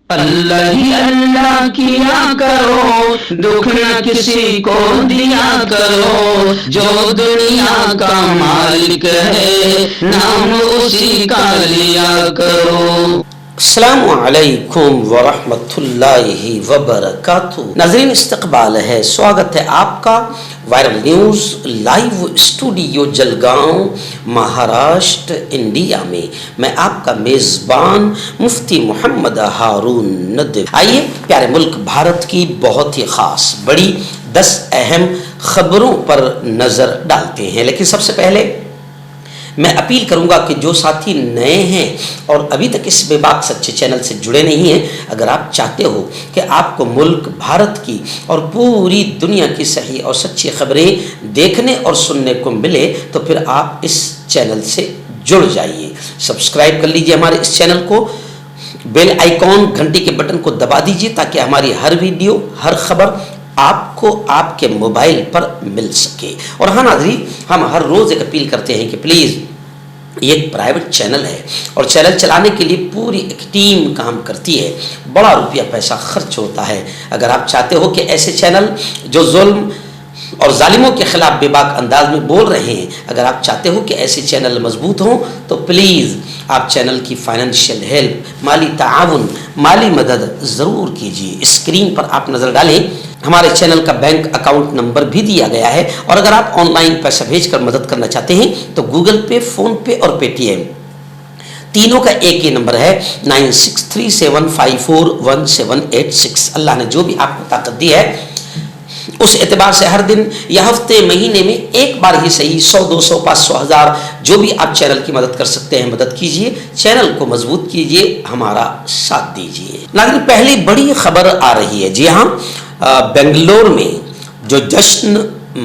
اللہ ہی اللہ کیا کرو، دکھ نہ کسی کو دیا کرو، جو دنیا کا مالک ہے نام اسی کا لیا کرو۔ السلام علیکم ورحمۃ اللہ وبرکاتہ۔ ناظرین، استقبال ہے، سواگت ہے آپ کا viral news live studio Jalgaon, Maharashtra, India میں۔ میں آپ کا میزبان مفتی محمد ہارون ندوی۔ آئیے پیارے ملک بھارت کی بہت ہی خاص بڑی 10 اہم خبروں پر نظر ڈالتے ہیں، لیکن سب سے پہلے میں اپیل کروں گا کہ جو ساتھی نئے ہیں اور ابھی تک اس بے باک سچے چینل سے جڑے نہیں ہیں، اگر آپ چاہتے ہو کہ آپ کو ملک بھارت کی اور پوری دنیا کی صحیح اور سچی خبریں دیکھنے اور سننے کو ملے تو پھر آپ اس چینل سے جڑ جائیے۔ سبسکرائب کر لیجئے ہمارے اس چینل کو، بیل آئیکن گھنٹی کے بٹن کو دبا دیجئے تاکہ ہماری ہر ویڈیو، ہر خبر آپ کو آپ کے موبائل پر مل سکے۔ اور ہاں ناظرین، ہم ہر روز ایک اپیل کرتے ہیں کہ پلیز، یہ ایک پرائیویٹ چینل ہے اور چینل چلانے کے لیے پوری ایک ٹیم کام کرتی ہے، بڑا روپیہ پیسہ خرچ ہوتا ہے۔ اگر آپ چاہتے ہو کہ ایسے چینل جو ظلم اور ظالموں کے خلاف بے باک انداز میں بول رہے ہیں، اگر آپ چاہتے ہو کہ ایسے چینل مضبوط ہوں تو پلیز آپ چینل کی فائنینشیل ہیلپ، مالی تعاون، مالی مدد ضرور کیجیے۔ اسکرین پر آپ نظر ڈالیں، ہمارے چینل کا بینک اکاؤنٹ نمبر بھی دیا گیا ہے، اور اگر آپ آن لائن پیسہ بھیج کر مدد کرنا چاہتے ہیں تو گوگل پے، فون پے اور پے ٹی ایم تینوں کا ایک ہی نمبر ہے 9637541786۔ اللہ نے جو بھی آپ کو طاقت دی ہے اس اعتبار سے ہر دن یا ہفتے، مہینے میں ایک بار ہی صحیح 100، 200، 500، 1000 جو بھی آپ چینل کی مدد کر سکتے ہیں مدد کیجئے، چینل کو مضبوط کیجئے، ہمارا ساتھ دیجئے۔ لیکن پہلی بڑی خبر آ رہی ہے، جی ہاں، بنگلور میں جو جشن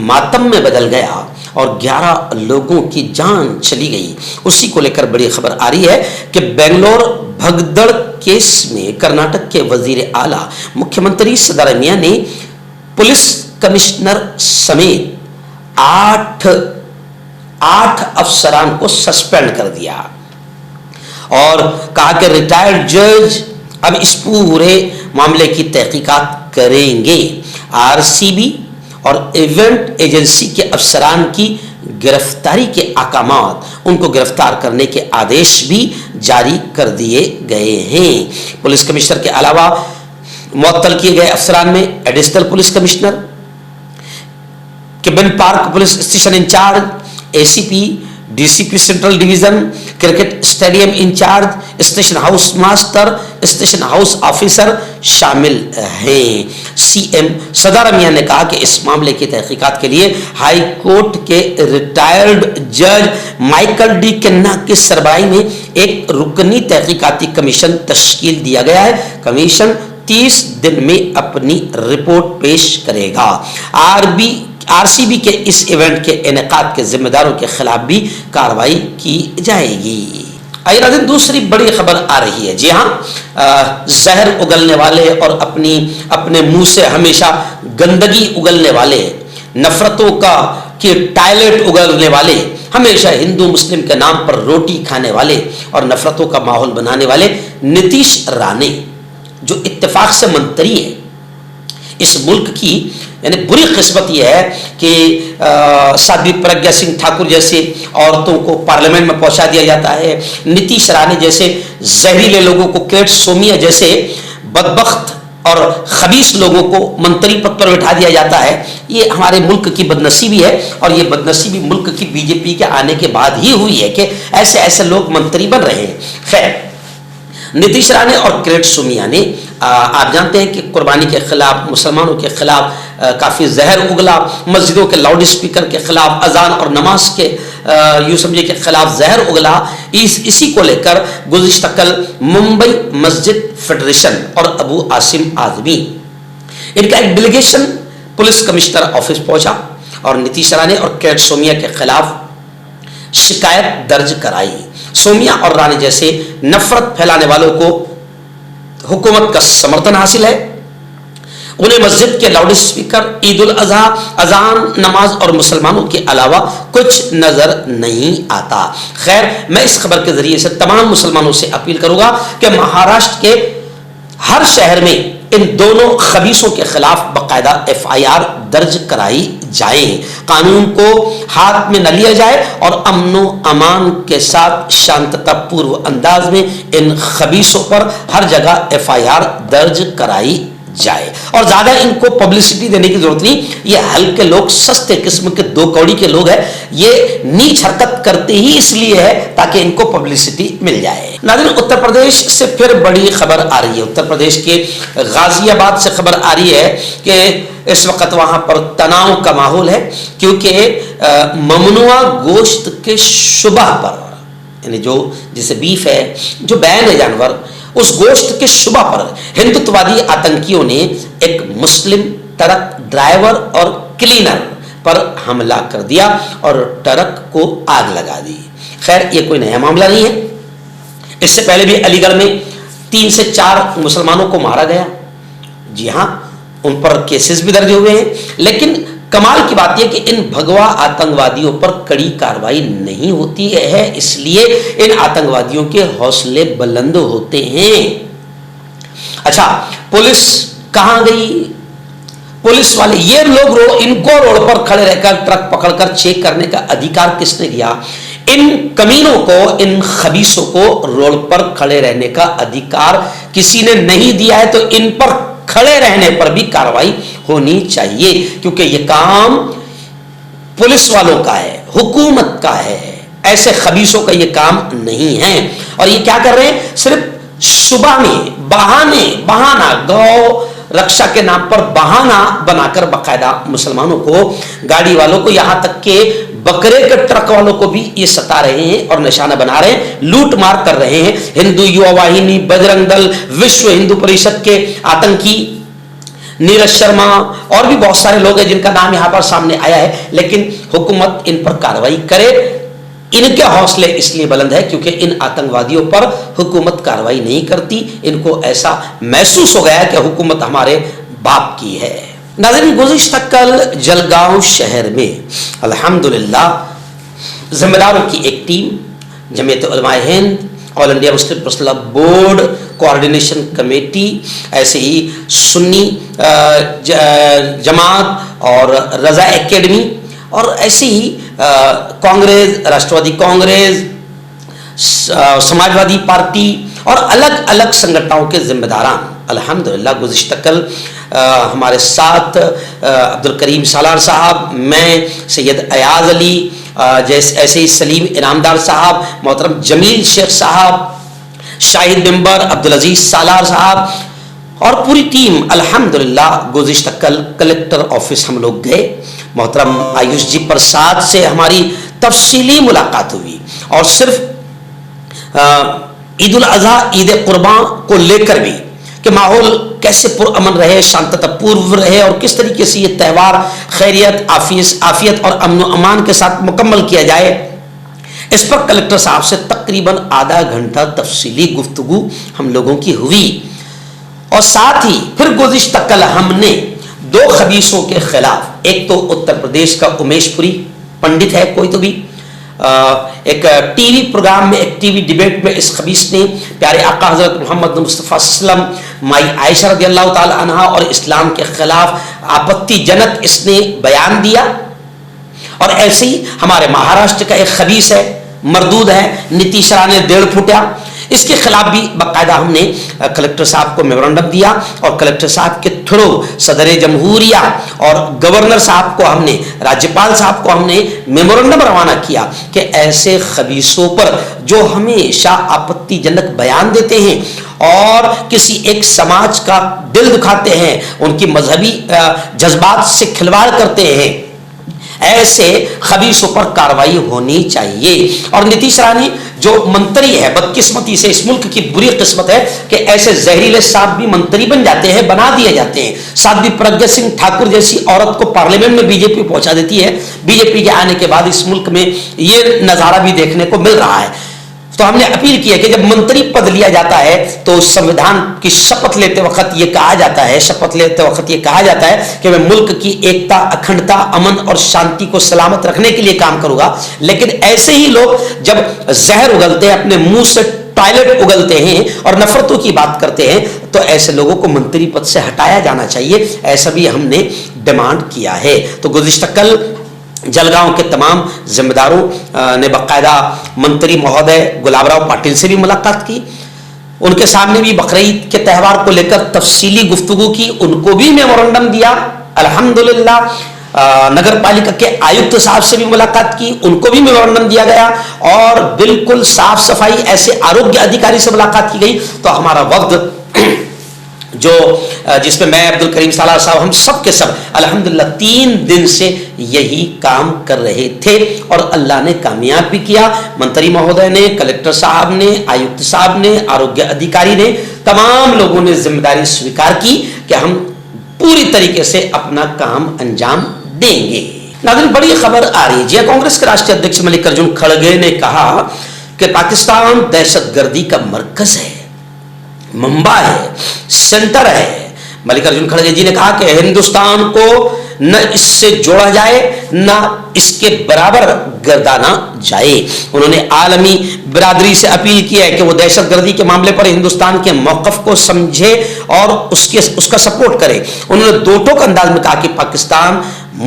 ماتم میں بدل گیا اور 11 لوگوں کی جان چلی گئی، اسی کو لے کر بڑی خبر آ رہی ہے کہ بنگلور بھگدڑ کیس میں کرناٹک کے وزیر اعلیٰ مکھیہ منتری سدارمیہ نے پولیس کمشنر سمیت 8 افسران کو سسپینڈ کر دیا اور کہا کہ ریٹائرڈ جج اب اس پورے معاملے کی تحقیقات کریں گے۔ RCB اور ایونٹ ایجنسی کے افسران کی گرفتاری کے احکامات، ان کو گرفتار کرنے کے آدیش بھی جاری کر دیے گئے ہیں۔ پولیس کمشنر کے علاوہ معطل کیے گئے افسران میں additional police commissioner, Cubbon Park police station incharge, ACP، DCP central division, cricket stadium incharge, station house master, station house officer شامل ہیں۔ CM سدارمیہ نے کہا کہ اس معاملے کی تحقیقات کے لیے ہائی کورٹ کے ریٹائرڈ جج مائیکل ڈی کنا کی سربراہی میں ایک رکنی تحقیقاتی کمیشن تشکیل دیا گیا ہے۔ کمیشن 30 دن میں اپنی رپورٹ پیش کرے گا۔ RCB کے اس ایونٹ کے انعقاد کے ذمہ داروں کے خلاف بھی کارروائی کی جائے گی۔ آئیے ناظرین، دوسری بڑی خبر آ رہی ہے، جی ہاں، زہر اگلنے والے اور اپنے منہ سے ہمیشہ گندگی اگلنے والے، نفرتوں کی ٹائلٹ اگلنے والے، ہمیشہ ہندو مسلم کے نام پر روٹی کھانے والے اور نفرتوں کا ماحول بنانے والے نتیش رانے، جو اتفاق سے منتری ہے، اس ملک کی یعنی بری قسمت یہ ہے کہ سادھوی پرگیا سنگھ ٹھاکر جیسے عورتوں کو پارلیمنٹ میں پہنچا دیا جاتا ہے، نتیش رانے جیسے زہریلے لوگوں کو، کیٹ سومیا جیسے بدبخت اور خبیث لوگوں کو منتری پد پر بٹھا دیا جاتا ہے۔ یہ ہمارے ملک کی بدنصیبی ہے، اور یہ بدنصیبی ملک کی BJP کے آنے کے بعد ہی ہوئی ہے کہ ایسے لوگ منتری بن رہے ہیں۔ خیر، نتیش رانے اور کیٹ سومیا نے آپ جانتے ہیں کہ قربانی کے خلاف، مسلمانوں کے خلاف کافی زہر اگلا، مسجدوں کے لاؤڈ اسپیکر کے خلاف، اذان اور نماز کے یوں سمجھے کے خلاف زہر اگلا۔ اسی کو لے کر گزشتہ کل ممبئی مسجد فیڈریشن اور ابو عاصم اعظمی، ان کا ایک ڈیلیگیشن پولیس کمشنر آفس پہنچا اور نتیش رانے اور کیٹ سومیا کے خلاف شکایت درج کرائی۔ سومیا اور رانے جیسے نفرت پھیلانے والوں کو حکومت کا سمرتھن حاصل ہے، انہیں مسجد کے لاؤڈ اسپیکر، عید الاضحیٰ، اذان، نماز اور مسلمانوں کے علاوہ کچھ نظر نہیں آتا۔ خیر، میں اس خبر کے ذریعے سے تمام مسلمانوں سے اپیل کروں گا کہ مہاراشٹر کے ہر ہر شہر میں ان دونوں خبیثوں کے خلاف باقاعدہ FIR درج کرائی جائے، قانون کو ہاتھ میں نہ لیا جائے اور امن و امان کے ساتھ شانتتا پورو انداز میں ان خبیثوں پر ہر جگہ FIR درج کرائی جائے۔ اور زیادہ ان کو پبلسٹی دینے کی ضرورت نہیں، یہ ہلکے لوگ، سستے قسم کے دو کوڑی کے لوگ ہیں، یہ نیچ حرکت کرتے ہی اس لیے ہے تاکہ ان کو پبلسٹی مل جائے۔ ناظرین، اتر پردیش سے پھر بڑی خبر آ رہی ہے۔ اتر پردیش کے غازی آباد سے خبر آ رہی ہے کہ اس وقت وہاں پر تناؤ کا ماحول ہے، کیونکہ ممنوع گوشت کے شبہ پر، یعنی جو جسے بیف ہے، جو بین ہے جانور، اس گوشت کے شبہ پر ہندوتوادی آتنکیوں نے ایک مسلم ٹرک ڈرائیور اور کلینر پر حملہ کر دیا اور ٹرک کو آگ لگا دی۔ خیر، یہ کوئی نیا معاملہ نہیں ہے، اس سے پہلے بھی علی گڑھ میں 3 سے 4 مسلمانوں کو مارا گیا، جی ہاں، ان پر کیسز بھی درج ہوئے ہیں، لیکن کمال کی بات یہ کہ ان بھگوا آتنکوادیوں پر کڑی کارروائی نہیں ہوتی ہے، اس لیے ان آتنکوادیوں کے حوصلے بلند ہوتے ہیں۔ اچھا، پولیس کہاں گئی؟ پولیس والے یہ لوگ ان کو روڈ پر کھڑے رہ کر ٹرک پکڑ کر چیک کرنے کا ادھیکار کس نے دیا؟ ان کمینوں کو، ان خبیثوں کو روڈ پر کھڑے رہنے کا ادھیکار کسی نے نہیں دیا ہے، تو ان پر کھڑے رہنے پر بھی کارروائی ہونی چاہیے، کیونکہ یہ کام پولیس والوں کا ہے، حکومت کا ہے، ایسے خبیثوں کا یہ کام نہیں ہے۔ اور یہ کیا کر رہے ہیں؟ صرف شبہ میں بہانہ گو رکشا کے نام پر بہانہ بنا کر باقاعدہ مسلمانوں کو، گاڑی والوں کو، یہاں تک کہ بکرے کے ٹرک والوں کو بھی یہ ستا رہے ہیں اور نشانہ بنا رہے ہیں، لوٹ مار کر رہے ہیں۔ ہندو یوا واہنی، بجرنگ دل، وشو ہندو پریشد کے آتنکی نیرج شرما اور بھی بہت سارے لوگ ہیں جن کا نام یہاں پر سامنے آیا ہے، لیکن حکومت ان پر کارروائی کرے۔ ان کے حوصلے اس لیے بلند ہے کیونکہ ان آتنکوادیوں پر حکومت کارروائی نہیں کرتی، ان کو ایسا محسوس ہو گیا کہ حکومت ہمارے باپ کی ہے۔ ناظرین، گزشتہ کل جلگاؤں شہر میں الحمدللہ ذمہ داروں کی ایک team, Jamiat Ulama Hind, All India Muslim Personal Board, Coordination Committee, ایسے ہی سنی جماعت اور رضا اکیڈمی اور ایسے ہی Congress, Rashtrawadi Congress, Samajwadi Party اور الگ الگ سنگھنوں کے ذمہ داران الحمدللہ گزشتہ کل ہمارے ساتھ عبد الکریم سالار صاحب، میں، سید ایاز علی، ایسے ہی سلیم انعامدار صاحب، محترم جمیل شیخ صاحب، شاہد ممبر عبدالعزیز سالار صاحب اور پوری ٹیم الحمدللہ گزشتہ کل کلکٹر آفس ہم لوگ گئے۔ محترم آیوش جی پرساد سے ہماری تفصیلی ملاقات ہوئی اور صرف عید الاضحیٰ، عید قربان کو لے کر بھی کہ ماحول کیسے پرامن رہے، شانتتا پورو رہے اور کس طریقے سے یہ تہوار خیریت، عافیت اور امن و امان کے ساتھ مکمل کیا جائے، اس پر کلکٹر صاحب سے تقریباً آدھا گھنٹہ تفصیلی گفتگو ہم لوگوں کی ہوئی۔ اور ساتھ ہی پھر گزشتہ کل ہم نے 2 خبیثوں کے خلاف، ایک تو اتر پردیش کا امیش پوری پنڈت ہے کوئی تو بھی، ایک ٹی وی پروگرام میں، ایک ٹی وی ڈیبیٹ میں اس خبیث نے پیارے آقا حضرت محمد مصطفیٰ صلی اللہ علیہ وسلم، مائی عائشہ رضی اللہ تعالی عنہا اور اسلام کے خلاف آپتی جنک اس نے بیان دیا۔ اور ایسے ہی ہمارے مہاراشٹر کا ایک خبیث ہے، مردود ہے، نتیش رائے نے 1.5 پھوٹا، اس کے خلاف بھی باقاعدہ ہم نے کلکٹر صاحب کو میمورنڈم دیا اور کلکٹر صاحب کے تھرو صدر جمہوریہ اور گورنر صاحب کو ہم نے، راجپال صاحب کو ہم نے میمورنڈم روانہ کیا کہ ایسے خبیثوں پر جو ہمیشہ آپتی جنک بیان دیتے ہیں اور کسی ایک سماج کا دل دکھاتے ہیں، ان کی مذہبی جذبات سے کھلواڑ کرتے ہیں، ایسے خبیثوں پر کارروائی ہونی چاہیے۔ اور نتیش رائے جو منتری ہے، بدقسمتی سے اس ملک کی بری قسمت ہے کہ ایسے زہریلے سانپ بھی منتری بن جاتے ہیں، بنا دیے جاتے ہیں۔ ساتھ بھی پرگیہ سنگھ ٹھاکر جیسی عورت کو پارلیمنٹ میں بی جے پی پہنچا دیتی ہے۔ بی جے پی کے آنے کے بعد اس ملک میں یہ نظارہ بھی دیکھنے کو مل رہا ہے۔ تو ہم نے اپیل کی ہے کہ جب منتری پد لیا جاتا ہے تو سنویدھان کی شپت لیتے وقت یہ کہا جاتا ہے کہ میں ملک کی ایکتا، اکھنڈتا، امن اور شانتی کو سلامت رکھنے کے لیے کام کروں گا، لیکن ایسے ہی لوگ جب زہر اگلتے ہیں اپنے منہ سے ٹوائلٹ اگلتے ہیں اور نفرتوں کی بات کرتے ہیں تو ایسے لوگوں کو منتری پد سے ہٹایا جانا چاہیے، ایسا بھی ہم نے ڈیمانڈ کیا ہے۔ تو گزشتہ کل جلگاؤں کے تمام ذمہ داروں نے باقاعدہ منتری مہودے گلاب راؤ پاٹل سے بھی ملاقات کی، ان کے سامنے بھی بقرعید کے تہوار کو لے کر تفصیلی گفتگو کی، ان کو بھی میمورنڈم دیا۔ الحمدللہ نگر پالیکا کے آیکت صاحب سے بھی ملاقات کی، ان کو بھی میمورنڈم دیا گیا، اور بالکل صاف صفائی ایسے آروگیہ ادھیکاری سے ملاقات کی گئی۔ تو ہمارا وقت جو جس میں میں عبد الکریم سالار صاحب ہم سب کے سب الحمدللہ 3 دن سے یہی کام کر رہے تھے، اور اللہ نے کامیاب بھی کیا۔ منتری مہودے نے، کلکٹر صاحب نے، آیکت صاحب نے، آروگیہ ادھیکاری نے، تمام لوگوں نے ذمہ داری سویکار کی کہ ہم پوری طریقے سے اپنا کام انجام دیں گے۔ ناظرین، بڑی خبر آ رہی ہے جی، کانگریس کے راشٹریہ ادھیکش ملکارجن کھڑگے نے کہا کہ پاکستان دہشت گردی کا مرکز ہے، منبع ہے، سینٹر ہے۔ ملکارجن کھڑگے جی نے کہا کہ ہندوستان کو نہ اس سے جوڑا جائے نہ اس کے برابر گردانا جائے۔ انہوں نے عالمی برادری سے اپیل کی ہے کہ وہ دہشت گردی کے معاملے پر ہندوستان کے موقف کو سمجھے اور اس کا سپورٹ کرے۔ انہوں نے دو ٹوک انداز میں کہا کہ پاکستان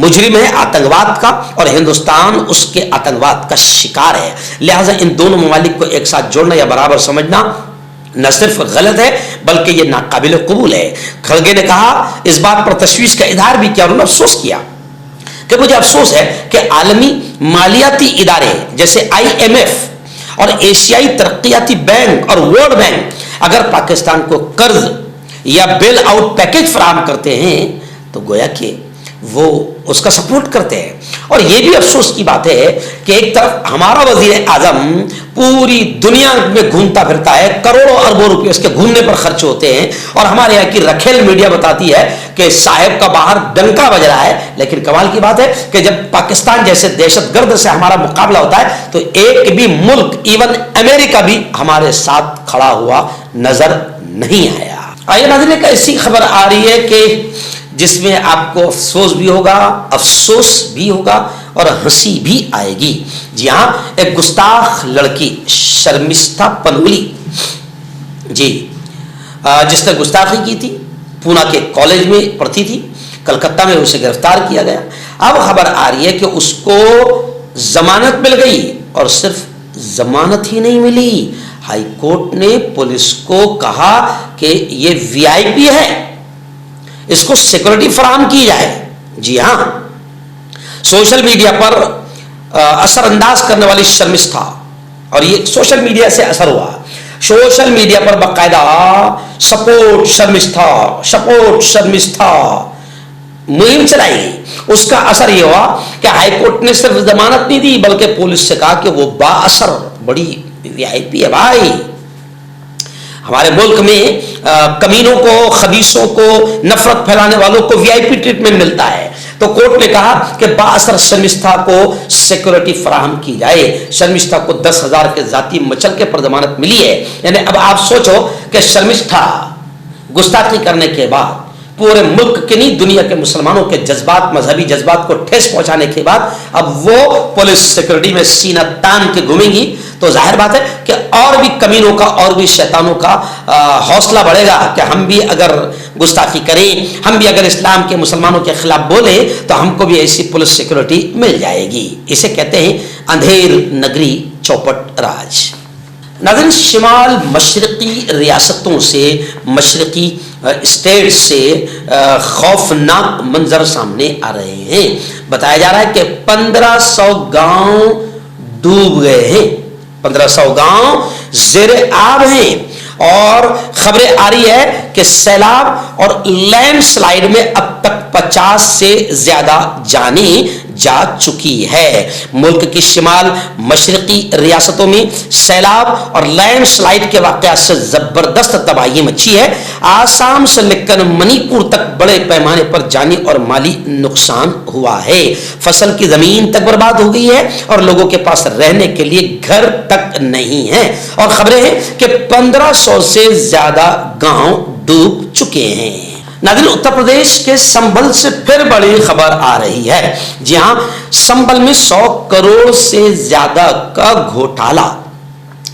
مجرم ہے آتنکواد کا، اور ہندوستان اس کے آتنکواد کا شکار ہے، لہٰذا ان دونوں ممالک کو ایک ساتھ جوڑنا یا برابر سمجھنا نہ صرف غلط ہے بلکہ یہ ناقابل قبول ہے۔ کھڑگے نے کہا، اس بات پر تشویش کا اظہار بھی کیا، انہوں نے افسوس کیا کہ مجھے افسوس ہے کہ عالمی مالیاتی ادارے جیسے IMF اور ایشیائی ترقیاتی بینک اور ورلڈ بینک اگر پاکستان کو قرض یا بیل آؤٹ پیکج فراہم کرتے ہیں تو گویا کہ وہ اس کا سپورٹ کرتے ہیں۔ اور یہ بھی افسوس کی بات ہے کہ ایک طرف ہمارا وزیر اعظم پوری دنیا میں گھومتا پھرتا ہے، کروڑوں اربوں روپے اس کے گھومنے پر خرچ ہوتے ہیں، اور ہمارے یہاں کی رکھیل میڈیا بتاتی ہے کہ صاحب کا باہر ڈنکا بج رہا ہے، لیکن کمال کی بات ہے کہ جب پاکستان جیسے دہشت گرد سے ہمارا مقابلہ ہوتا ہے تو ایک بھی ملک، ایون امریکہ بھی ہمارے ساتھ کھڑا ہوا نظر نہیں آیا۔ آئیے ناظرین، ایک ایسی خبر آ رہی ہے کہ جس میں آپ کو افسوس بھی ہوگا، افسوس بھی ہوگا اور ہنسی بھی آئے گی۔ جی ہاں، ایک گستاخ لڑکی شرمستہ پنولی جی جس نے گستاخی کی تھی، پونا کے کالج میں پڑھتی تھی، کلکتہ میں اسے گرفتار کیا گیا۔ اب خبر آ رہی ہے کہ اس کو ضمانت مل گئی، اور صرف ضمانت ہی نہیں ملی، ہائی کورٹ نے پولیس کو کہا کہ یہ VIP ہے، اس کو سیکورٹی فراہم کی جائے۔ جی ہاں، سوشل میڈیا پر اثر انداز کرنے والی شرمستہ، اور یہ سوشل میڈیا سے اثر ہوا، سوشل میڈیا پر باقاعدہ سپورٹ شرمستہ مہم چلائی گئی۔ اس کا اثر یہ ہوا کہ ہائی کورٹ نے صرف ضمانت نہیں دی بلکہ پولیس سے کہا کہ وہ با اثر بڑی VIP ہے بھائی۔ ہمارے ملک میں کمینوں کو، خبیثوں کو، نفرت پھیلانے والوں کو VIP ٹریٹمنٹ ملتا ہے، تو کورٹ نے کہا کہ با اثر شرمستہ کو سیکورٹی فراہم کی جائے۔ شرمستہ کو 10,000 کے ذاتی مچلکے پر ضمانت ملی ہے۔ یعنی اب آپ سوچو کہ شرمستہ گستاخی کرنے کے بعد پورے ملک کے نہیں، دنیا کے مسلمانوں کے جذبات، مذہبی جذبات کو ٹھیس پہنچانے کے بعد اب وہ پولیس سیکورٹی میں سینہ تان کے گھومیں گی، تو ظاہر بات ہے کہ اور بھی کمینوں کا، اور بھی شیطانوں کا حوصلہ بڑھے گا کہ ہم بھی اگر گستاخی کریں، ہم بھی اگر اسلام کے مسلمانوں کے خلاف بولیں تو ہم کو بھی ایسی پولیس سیکورٹی مل جائے گی۔ اسے کہتے ہیں اندھیر نگری چوپٹ راج۔ ناظرین، شمال مشرقی ریاستوں سے، مشرقی اسٹیٹ سے خوفناک منظر سامنے آ رہے ہیں۔ بتایا جا رہا ہے کہ 1500 گاؤں ڈوب گئے ہیں، 1500 گاؤں زیر آب ہیں، اور خبریں آ رہی ہے کہ سیلاب اور لینڈ سلائیڈ میں اب تک 50 سے زیادہ جانیں جا چکی ہے۔ ملک کی شمال مشرقی ریاستوں میں سیلاب اور لینڈ سلائیڈ کے واقعات سے زبردست تباہی مچی ہے۔ آسام سے لے کر منی پور تک بڑے پیمانے پر جانی اور مالی نقصان ہوا ہے۔ فصل کی زمین تک برباد ہو گئی ہے اور لوگوں کے پاس رہنے کے لیے گھر تک نہیں ہے، اور خبریں ہیں کہ 1500 سے زیادہ گاؤں ڈوب چکے ہیں۔ ناظرین، اتر پردیش کے سنبھل سے پھر بڑی خبر آ رہی ہے۔ جی ہاں، سنبھل میں 100 کروڑ سے زیادہ کا گھوٹالا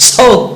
100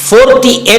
48